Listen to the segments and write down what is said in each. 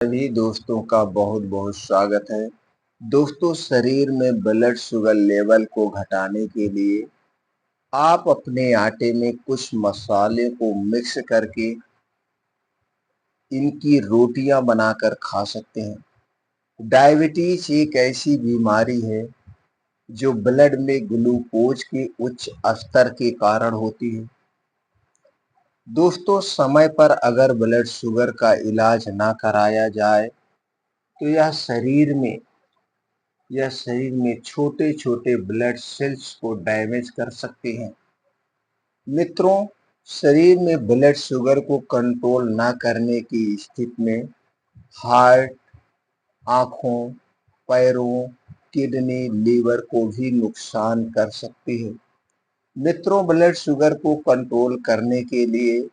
सभी दोस्तों का बहुत बहुत स्वागत है। दोस्तों, शरीर में ब्लड शुगर लेवल को घटाने के लिए आप अपने आटे में कुछ मसाले को मिक्स करके इनकी रोटियां बनाकर खा सकते हैं। डायबिटीज एक ऐसी बीमारी है जो ब्लड में ग्लूकोज के उच्च स्तर के कारण होती है। दोस्तों, समय पर अगर ब्लड शुगर का इलाज ना कराया जाए तो यह शरीर में छोटे छोटे ब्लड सेल्स को डैमेज कर सकते हैं। मित्रों, शरीर में ब्लड शुगर को कंट्रोल न करने की स्थिति में हार्ट, आंखों, पैरों, किडनी, लीवर को भी नुकसान कर सकती है। मित्रों, ब्लड शुगर को कंट्रोल करने के लिए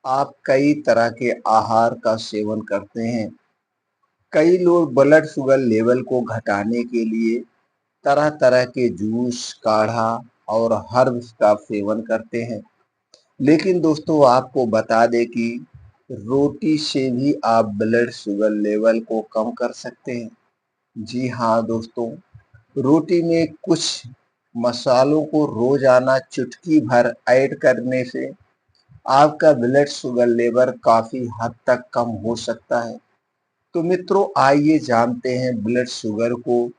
आप कई तरह के आहार का सेवन करते हैं। कई लोग ब्लड शुगर लेवल को घटाने के लिए तरह तरह के जूस, काढ़ा और हर्ब्स का सेवन करते हैं। लेकिन दोस्तों, आपको बता दें कि रोटी से भी आप ब्लड शुगर लेवल को कम कर सकते हैं। जी हाँ दोस्तों, रोटी में कुछ मसालों को रोजाना चुटकी भर ऐड करने से आपका ब्लड शुगर लेवल काफी हद तक कम हो सकता है। तो मित्रों, आइए जानते हैं ब्लड शुगर को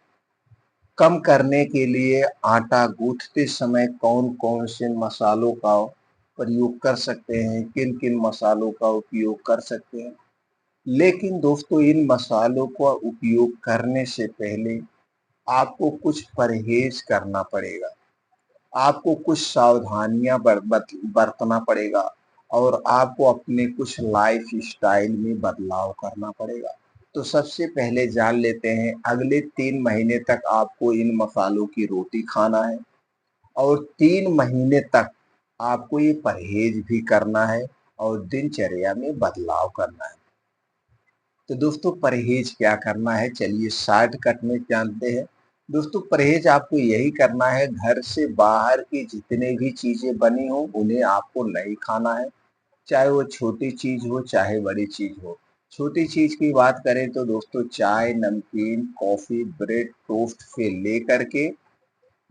कम करने के लिए आटा गूंथते समय कौन कौन से मसालों का प्रयोग कर सकते हैं, किन किन मसालों का उपयोग कर सकते हैं। लेकिन दोस्तों, इन मसालों का उपयोग करने से पहले आपको कुछ परहेज करना पड़ेगा। आपको कुछ सावधानियां बरतना पड़ेगा और आपको अपने कुछ लाइफ स्टाइल में बदलाव करना पड़ेगा। तो सबसे पहले जान लेते हैं, अगले 3 महीने तक आपको इन मसालों की रोटी खाना है और 3 महीने तक आपको ये परहेज भी करना है और दिनचर्या में बदलाव करना है। तो दोस्तों, परहेज क्या करना है, चलिए शॉर्टकट में जानते हैं। दोस्तों, परहेज आपको यही करना है, घर से बाहर की जितने भी चीजें बनी हो उन्हें आपको नहीं खाना है। चाहे वो छोटी चीज हो चाहे बड़ी चीज हो। छोटी चीज की बात करें तो दोस्तों, चाय, नमकीन, कॉफी, ब्रेड, टोस्ट से लेकर के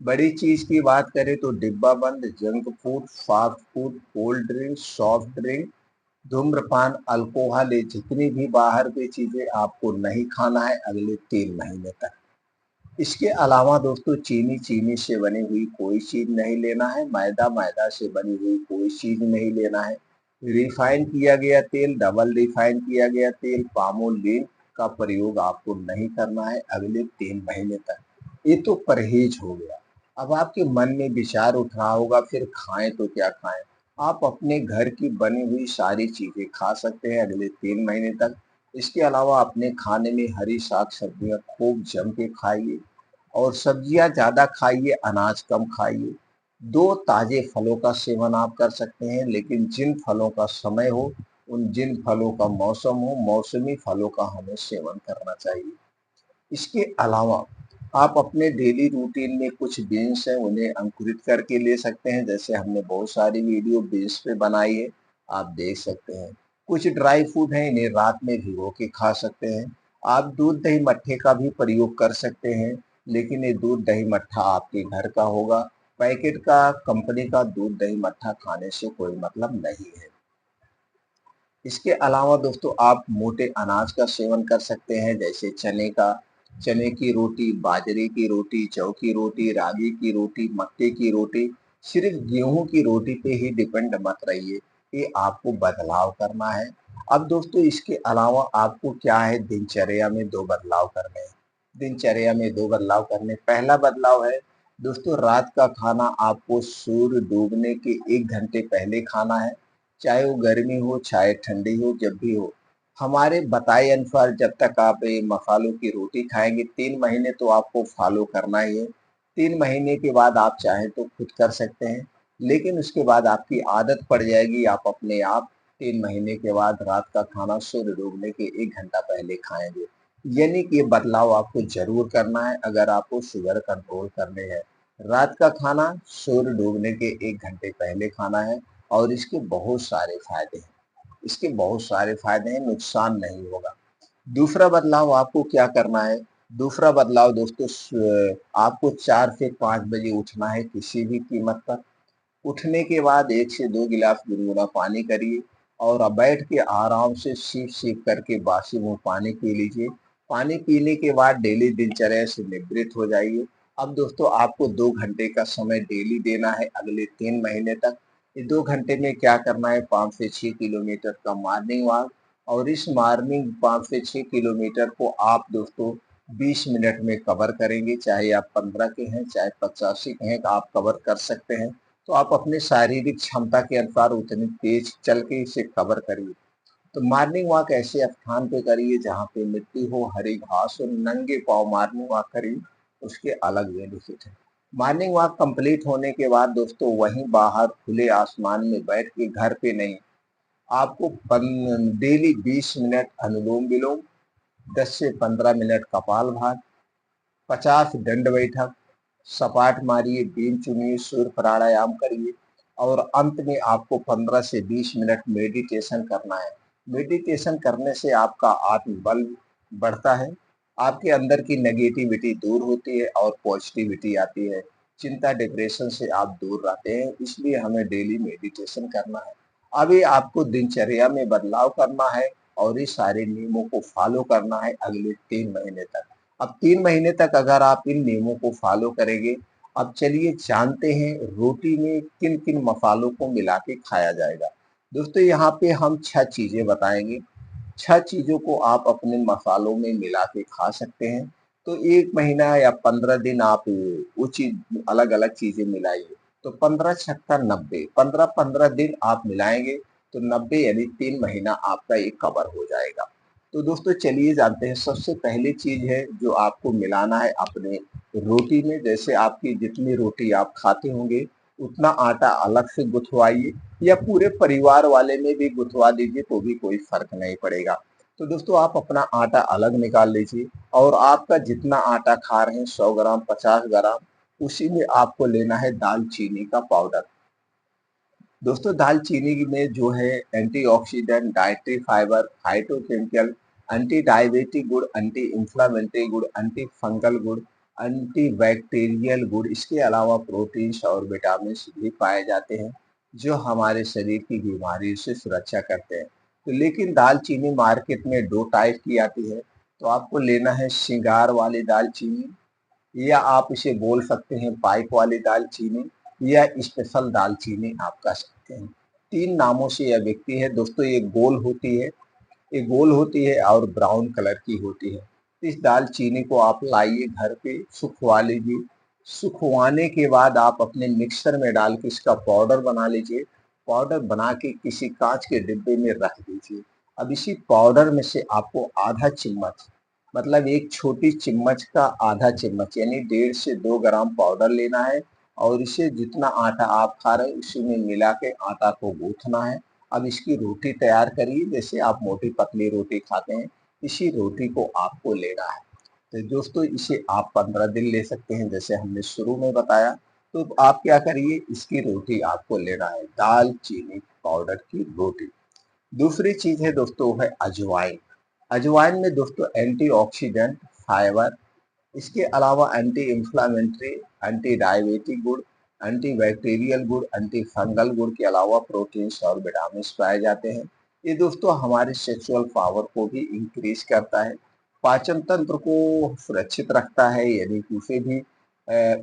बड़ी चीज की बात करें तो डिब्बा बंद junk food, fast food, cold drink, soft drink, धूम्रपान, अल्कोहल, ये जितनी भी बाहर की चीजें आपको नहीं खाना है अगले 3 महीने तक। इसके अलावा दोस्तों, चीनी, चीनी से बनी हुई कोई चीज नहीं लेना है। मैदा, मैदा से बनी हुई कोई चीज नहीं लेना है। रिफाइन किया गया तेल, डबल रिफाइन किया गया तेल, पामोलिन का प्रयोग आपको नहीं करना है अगले 3 महीने तक। ये तो परहेज हो गया। अब आपके मन में विचार उठ रहा होगा, फिर खाएं तो क्या खाएं। आप अपने घर की बनी हुई सारी चीजें खा सकते हैं अगले 3 महीने तक। इसके अलावा अपने खाने में हरी साग सब्जियां खूब जम के खाइए और सब्जियां ज्यादा खाइए, अनाज कम खाइए। 2 ताजे फलों का सेवन आप कर सकते हैं, लेकिन जिन फलों का समय हो, जिन फलों का मौसम हो, मौसमी फलों का हमें सेवन करना चाहिए। इसके अलावा आप अपने डेली रूटीन में कुछ बीन्स हैं उन्हें अंकुरित करके ले सकते हैं, जैसे हमने बहुत सारी वीडियो बीन्स पे बनाई है, आप देख सकते हैं। कुछ ड्राई फ्रूट हैं, इन्हें रात में भिगो के खा सकते हैं। आप दूध दही मट्ठे का भी प्रयोग कर सकते हैं, लेकिन ये दूध दही मट्ठा आपके घर का होगा। पैकेट का, कंपनी का दूध दही मट्ठा खाने से कोई मतलब नहीं है। इसके अलावा दोस्तों, आप मोटे अनाज का सेवन कर सकते हैं, जैसे चने की रोटी, बाजरे की रोटी, जौ की रोटी, रागी की रोटी, मक्के की रोटी। सिर्फ गेहूं की रोटी पे ही डिपेंड मत रहिए, ये आपको बदलाव करना है। अब दोस्तों, इसके अलावा आपको क्या है, दिनचर्या में 2 बदलाव करने हैं। दिनचर्या में 2 बदलाव करने, पहला बदलाव है दोस्तों, रात का खाना आपको सूर्य डूबने के 1 घंटे पहले खाना है। चाहे वो गर्मी हो चाहे ठंडी हो, जब भी हो। हमारे बताए अनुसार जब तक आप ये मसालों की रोटी खाएंगे 3 महीने तो आपको फॉलो करना ही है। 3 महीने के बाद आप चाहें तो खुद कर सकते हैं, लेकिन उसके बाद आपकी आदत पड़ जाएगी, आप अपने आप 3 महीने के बाद रात का खाना सूर्य डूबने के 1 घंटा पहले खाएंगे। यानी कि ये बदलाव आपको जरूर करना है अगर आपको शुगर कंट्रोल करने हैं। रात का खाना सूर्य डूबने के 1 घंटे पहले खाना है और इसके बहुत सारे फायदे हैं। नुकसान नहीं होगा। दूसरा बदलाव आपको क्या करना है? दूसरा बदलाव दोस्तों आपको 4 से 5 बजे उठना है किसी भी कीमत पर। उठने के बाद 1 से 2 गिलास गुनगुना पानी करिए और अब बैठ के आराम से सीप-सीप करके बासी मुँह पानी पी लीजिए। पानी पीने के बाद डेली दिनचर्या से निवृत्त हो जाइए। अब दोस्तों आपको 2 घंटे का समय डेली देना है अगले 3 महीने तक। ये 2 घंटे में क्या करना है, 5 से 6 किलोमीटर का मॉर्निंग वॉक और इस मॉर्निंग 5 से 6 किलोमीटर को आप दोस्तों 20 मिनट में कवर करेंगे। चाहे आप 15 के हैं, चाहे 85 के हैं, आप कवर कर सकते हैं। तो आप अपने शारीरिक क्षमता के अनुसार उतनी तेज चल के इसे कवर करिए। तो मॉर्निंग वॉक ऐसे स्थान पे करिए जहाँ पे मिट्टी हो, हरी घास हो, नंगे पाँव मॉर्निंग वॉक करिए, उसके अलग बेनिफिट है। मॉर्निंग वॉक कंप्लीट होने के बाद दोस्तों वहीं बाहर खुले आसमान में बैठ के, घर पे नहीं, आपको डेली 20 मिनट अनुलोम विलोम, 10 से 15 मिनट कपालभाति, 50 दंड बैठक, सपाट मारिए, बीम चुनिए, सूर्य प्राणायाम करिए और अंत में आपको 15 से 20 मिनट मेडिटेशन करना है। मेडिटेशन करने से आपका आत्मबल बढ़ता है, आपके अंदर की नेगेटिविटी दूर होती है और पॉजिटिविटी आती है। चिंता, डिप्रेशन से आप दूर रहते हैं, इसलिए हमें डेली मेडिटेशन करना है। अभी आपको दिनचर्या में बदलाव करना है और ये सारे नियमों को फॉलो करना है अगले 3 महीने तक। अब 3 महीने तक अगर आप इन नियमों को फॉलो करेंगे, अब चलिए जानते हैं रोटी में किन-किन मसालों को मिला के खाया जाएगा। दोस्तों यहाँ पे हम 6 चीज़ें बताएँगे। 6 चीज़ों को आप अपने मसालों में मिला के खा सकते हैं। तो 1 महीना या 15 दिन आप वो चीज़ अलग-अलग चीज़ें मिलाइए। तो 15 छक्का 90, 15-15 दिन आप मिलाएँगे तो 90 यानी 3 महीना आपका ये कवर हो जाएगा। तो दोस्तों चलिए जानते हैं, सबसे पहली चीज़ है जो आपको मिलाना है अपने रोटी में। जैसे आपकी जितनी रोटी आप खाते होंगे, उतना आटा अलग से गुँथवाइए या पूरे परिवार वाले में भी गुँथवा दीजिए तो भी कोई फ़र्क नहीं पड़ेगा। तो दोस्तों आप अपना आटा अलग निकाल लीजिए और आपका जितना आटा खा रहे हैं 100 ग्राम, 50 ग्राम, उसी में आपको लेना है दालचीनी का पाउडर। दोस्तों दालचीनी में जो है antioxidant, dietary fibre, phytochemical, anti diabetic गुण, एंटी इंफ्लेमेटरी गुण, एंटी फंगल गुण, एंटी बैक्टीरियल गुण, इसके अलावा प्रोटीन्स और विटामिन भी पाए जाते हैं जो हमारे शरीर की बीमारी से सुरक्षा करते हैं। तो लेकिन दालचीनी मार्केट में 2 टाइप की आती है, तो आपको लेना है श्रृंगार वाली दालचीनी या आप इसे बोल सकते हैं पाइप वाली दालचीनी या स्पेशल दालचीनी आप कह सकते हैं। 3 नामों से यह बिकती है। दोस्तों ये गोल होती है और ब्राउन कलर की होती है। इस दालचीनी को आप लाइए घर पे, सुखवा लीजिए। सुखवाने के बाद आप अपने मिक्सर में डाल के इसका पाउडर बना लीजिए। पाउडर बना के किसी काँच के डिब्बे में रख दीजिए। अब इसी पाउडर में से आपको आधा चम्मच, मतलब एक छोटी चम्मच का आधा चम्मच यानी 1.5 से 2 ग्राम पाउडर लेना है और इसे जितना आटा आप खा रहे हैं उसी में मिला के आटा को गूँथना है। अब इसकी रोटी तैयार करिए, जैसे आप मोटी पतली रोटी खाते हैं, इसी रोटी को आपको लेना है। तो दोस्तों इसे आप 15 दिन ले सकते हैं जैसे हमने शुरू में बताया। तो आप क्या करिए, इसकी रोटी आपको लेना है, दाल चीनी पाउडर की रोटी। दूसरी चीज़ है दोस्तों वो है अजवाइन। अजवाइन में दोस्तों एंटीऑक्सीडेंट, फाइबर, इसके अलावा एंटी इंफ्लेमेटरी, एंटी डायबिटिक गुण, एंटी बैक्टीरियल गुण, एंटी फंगल गुण के अलावा प्रोटीन्स और विटामिन्स पाए जाते हैं। ये दोस्तों हमारे सेक्सुअल पावर को भी इंक्रीज करता है, पाचन तंत्र को सुरक्षित रखता है, यानी कि उसे भी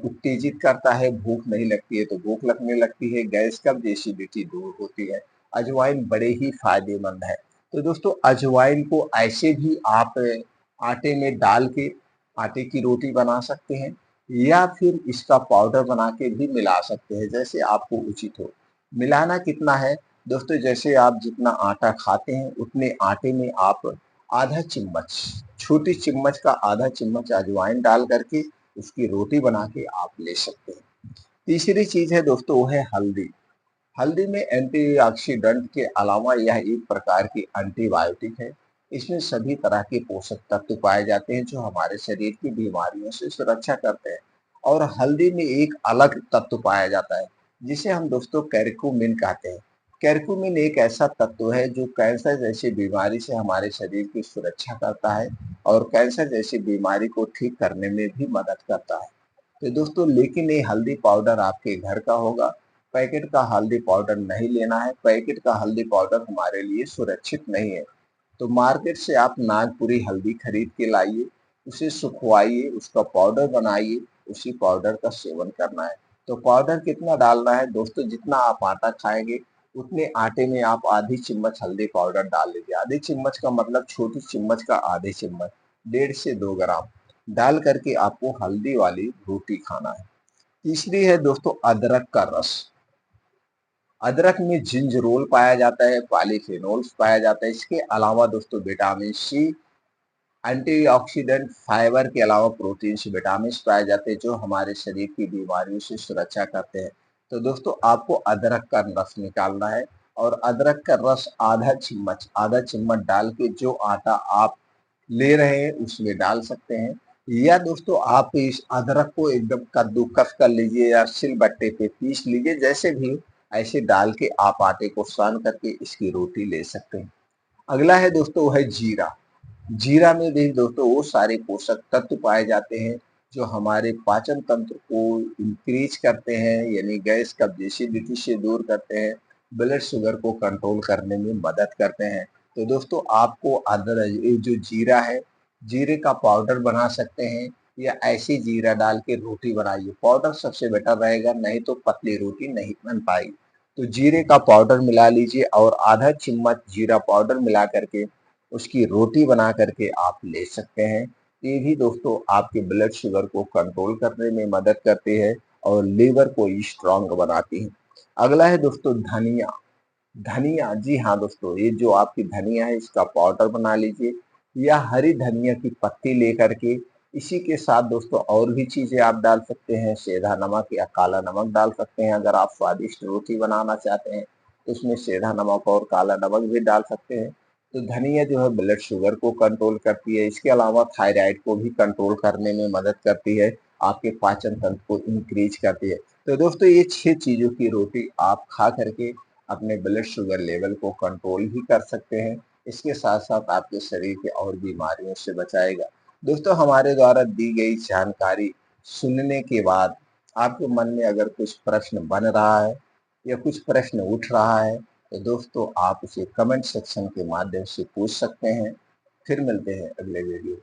उत्तेजित करता है। भूख नहीं लगती है तो भूख लगने लगती है, गैस कब्ज, एसिडिटी दूर होती है। अजवाइन बड़े ही फायदेमंद है। तो दोस्तों अजवाइन को ऐसे भी आप आटे में डाल के आटे की रोटी बना सकते हैं या फिर इसका पाउडर बना के भी मिला सकते हैं, जैसे आपको उचित हो। मिलाना कितना है दोस्तों, जैसे आप जितना आटा खाते हैं उतने आटे में आप आधा चम्मच, छोटी चम्मच का आधा चम्मच अजवाइन डाल करके उसकी रोटी बना के आप ले सकते हैं। तीसरी चीज है दोस्तों वो है हल्दी। हल्दी में एंटीऑक्सीडेंट के अलावा यह एक प्रकार की एंटीबायोटिक है। इसमें सभी तरह के पोषक तत्व पाए जाते हैं जो हमारे शरीर की बीमारियों से सुरक्षा करते हैं। और हल्दी में एक अलग तत्व पाया जाता है जिसे हम दोस्तों कैरक्यूमिन कहते हैं। कैरक्यूमिन एक ऐसा तत्व है जो कैंसर जैसी बीमारी से हमारे शरीर की सुरक्षा करता है और कैंसर जैसी बीमारी को ठीक करने में भी मदद करता है। तो दोस्तों, लेकिन ये हल्दी पाउडर आपके घर का होगा। पैकेट का हल्दी पाउडर नहीं लेना है। पैकेट का हल्दी पाउडर हमारे लिए सुरक्षित नहीं है। तो मार्केट से आप नागपुरी हल्दी खरीद के लाइए, उसे सुखवाइए, उसका पाउडर बनाइए, उसी पाउडर का सेवन करना है। तो पाउडर कितना डालना है दोस्तों? जितना आप आटा खाएंगे उतने आटे में आप आधी चम्मच हल्दी पाउडर डाल लीजिए। आधी चम्मच का मतलब छोटी चम्मच का आधी चम्मच, 1.5 से 2 ग्राम डाल करके आपको हल्दी वाली रोटी खाना है। तीसरी है दोस्तों अदरक का रस। अदरक में जिंजरोल पाया जाता है, पॉलीफेनोल्स पाया जाता है। इसके अलावा दोस्तों विटामिन सी, एंटीऑक्सीडेंट, फाइबर के अलावा प्रोटीन्स, विटामिन्स पाए जाते हैं जो हमारे शरीर की बीमारियों से सुरक्षा करते हैं। तो दोस्तों, आपको अदरक का रस निकालना है और अदरक का रस आधा चम्मच डाल के जो आटा आप ले रहे हैं उसमें डाल सकते हैं। या दोस्तों, आप इस अदरक को एकदम कद्दूकस कर लीजिए या सिलबट्टे पे पीस लीजिए, जैसे भी ऐसे डाल के आप आटे को सान करके इसकी रोटी ले सकते हैं। अगला है दोस्तों, वो है जीरा। जीरा में भी दोस्तों वो सारे पोषक तत्व पाए जाते हैं जो हमारे पाचन तंत्र को इंक्रीज करते हैं, यानी गैस कब्ज एसिडिटी से दूर करते हैं, ब्लड शुगर को कंट्रोल करने में मदद करते हैं। तो दोस्तों, आपको ये जो जीरा है, जीरे का पाउडर बना सकते हैं या ऐसी जीरा डाल के रोटी बनाइए। पाउडर सबसे बेटर रहेगा, नहीं तो पतली रोटी नहीं बन पाएगी। तो जीरे का पाउडर मिला लीजिए और आधा चम्मच जीरा पाउडर मिला करके उसकी रोटी बना करके आप ले सकते हैं। ये भी दोस्तों आपके ब्लड शुगर को कंट्रोल करने में मदद करती है और लीवर को स्ट्रांग बनाती है। अगला है दोस्तों धनिया। धनिया, जी हाँ दोस्तों, ये जो आपकी धनिया है इसका पाउडर बना लीजिए या हरी धनिया की पत्ती लेकर के इसी के साथ दोस्तों और भी चीजें आप डाल सकते हैं। सेंधा नमक या काला नमक डाल सकते हैं। अगर आप स्वादिष्ट रोटी बनाना चाहते हैं तो उसमें सेंधा नमक और काला नमक भी डाल सकते हैं। तो धनिया जो है ब्लड शुगर को कंट्रोल करती है। इसके अलावा थायराइड को भी कंट्रोल करने में मदद करती है, आपके पाचन तंत्र को इंक्रीज करती है। तो दोस्तों, ये 6 चीजों की रोटी आप खा करके अपने ब्लड शुगर लेवल को कंट्रोल भी कर सकते हैं। इसके साथ साथ आपके शरीर के और बीमारियों से बचाएगा। दोस्तों, हमारे द्वारा दी गई जानकारी सुनने के बाद आपके मन में अगर कुछ प्रश्न बन रहा है या कुछ प्रश्न उठ रहा है तो दोस्तों आप उसे कमेंट सेक्शन के माध्यम से पूछ सकते हैं। फिर मिलते हैं अगले वीडियो।